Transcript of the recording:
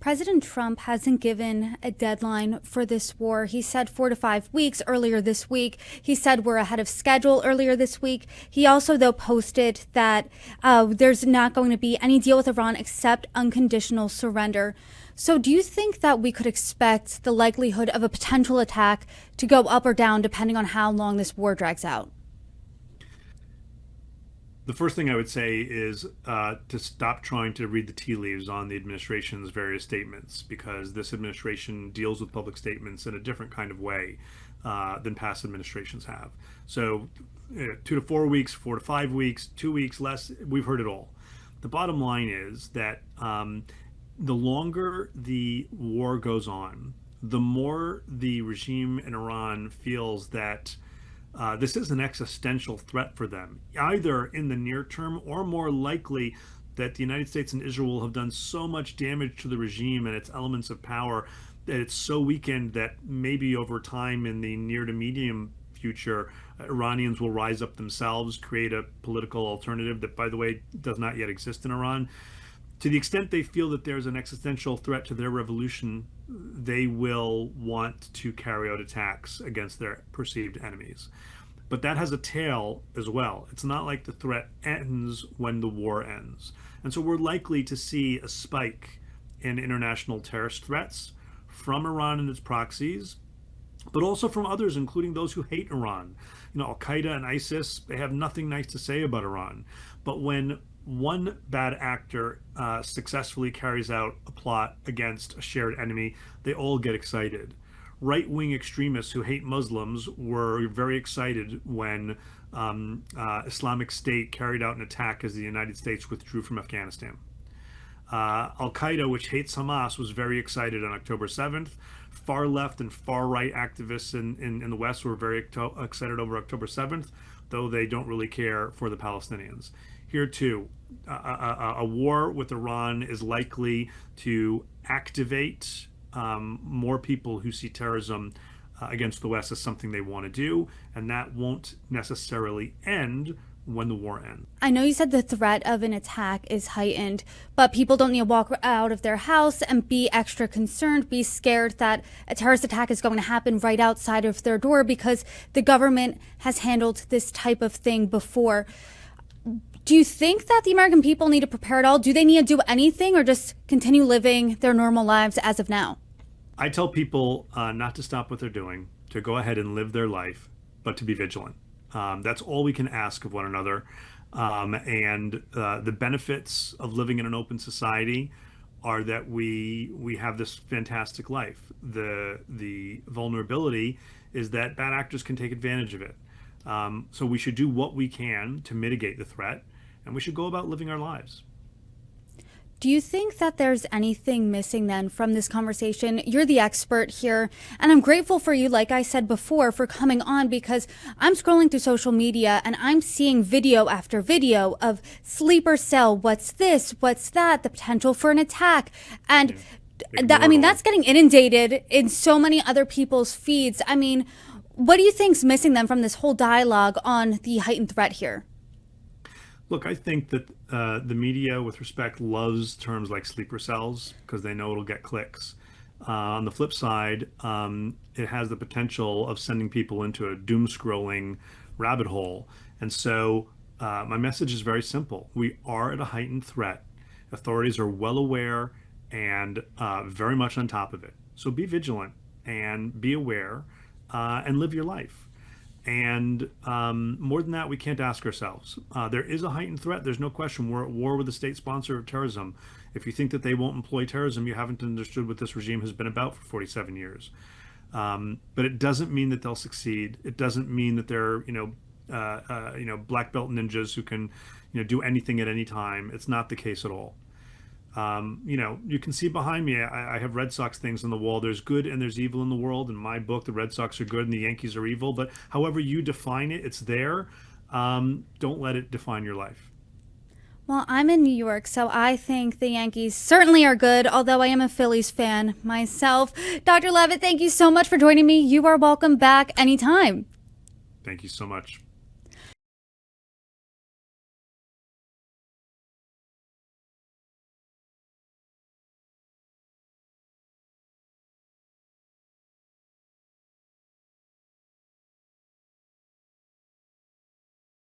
President Trump hasn't given a deadline for this war. He said 4 to 5 weeks earlier this week. He said we're ahead of schedule earlier this week. He also, though, posted that there's not going to be any deal with Iran except unconditional surrender. So do you think that we could expect the likelihood of a potential attack to go up or down depending on how long this war drags out? The first thing I would say is to stop trying to read the tea leaves on the administration's various statements, because this administration deals with public statements in a different kind of way than past administrations have. So 2 to 4 weeks, 4 to 5 weeks, 2 weeks, less, we've heard it all. The bottom line is that the longer the war goes on, the more the regime in Iran feels that this is an existential threat for them, either in the near term or more likely that the United States and Israel have done so much damage to the regime and its elements of power that it's so weakened that maybe over time in the near to medium future, Iranians will rise up themselves, create a political alternative that, by the way, does not yet exist in Iran. To the extent they feel that there's an existential threat to their revolution, they will want to carry out attacks against their perceived enemies. But that has a tail as well. It's not like the threat ends when the war ends. And so we're likely to see a spike in international terrorist threats from Iran and its proxies, but also from others, including those who hate Iran. Al Qaeda and ISIS, they have nothing nice to say about Iran. But when one bad actor successfully carries out a plot against a shared enemy, they all get excited. Right-wing extremists who hate Muslims were very excited when Islamic State carried out an attack as the United States withdrew from Afghanistan. Al-Qaeda, which hates Hamas, was very excited on October 7th. Far left and far right activists in the West were very excited over October 7th, though they don't really care for the Palestinians. Here too, a war with Iran is likely to activate more people who see terrorism against the West as something they want to do, and that won't necessarily end when the war ends. I know you said the threat of an attack is heightened, but people don't need to walk out of their house and be extra concerned, be scared that a terrorist attack is going to happen right outside of their door because the government has handled this type of thing before. Do you think that the American people need to prepare at all? Do they need to do anything or just continue living their normal lives as of now? I tell people not to stop what they're doing, to go ahead and live their life, but to be vigilant. That's all we can ask of one another. And the benefits of living in an open society are that we have this fantastic life. The vulnerability is that bad actors can take advantage of it. So we should do what we can to mitigate the threat, and we should go about living our lives. Do you think that there's anything missing then from this conversation? You're the expert here, and I'm grateful for you, like I said before, for coming on, because I'm scrolling through social media and I'm seeing video after video of sleeper cell, what's this, what's that, the potential for an attack. And that's getting inundated in so many other people's feeds. I mean, what do you think's missing then from this whole dialogue on the heightened threat here? Look, I think that the media, with respect, loves terms like sleeper cells because they know it'll get clicks. On the flip side, it has the potential of sending people into a doom-scrolling rabbit hole. And so my message is very simple. We are at a heightened threat. Authorities are well aware and very much on top of it. So be vigilant and be aware and live your life. And more than that, we can't ask ourselves. There is a heightened threat. There's no question. We're at war with a state sponsor of terrorism. If you think that they won't employ terrorism, you haven't understood what this regime has been about for 47 years. But it doesn't mean that they'll succeed. It doesn't mean that they're, black belt ninjas who can, do anything at any time. It's not the case at all. You can see behind me, I have Red Sox things on the wall. There's good and there's evil in the world. In my book, the Red Sox are good and the Yankees are evil. But however you define it, it's there. Don't let it define your life. Well, I'm in New York, so I think the Yankees certainly are good, although I am a Phillies fan myself. Dr. Levitt, thank you so much for joining me. You are welcome back anytime. Thank you so much.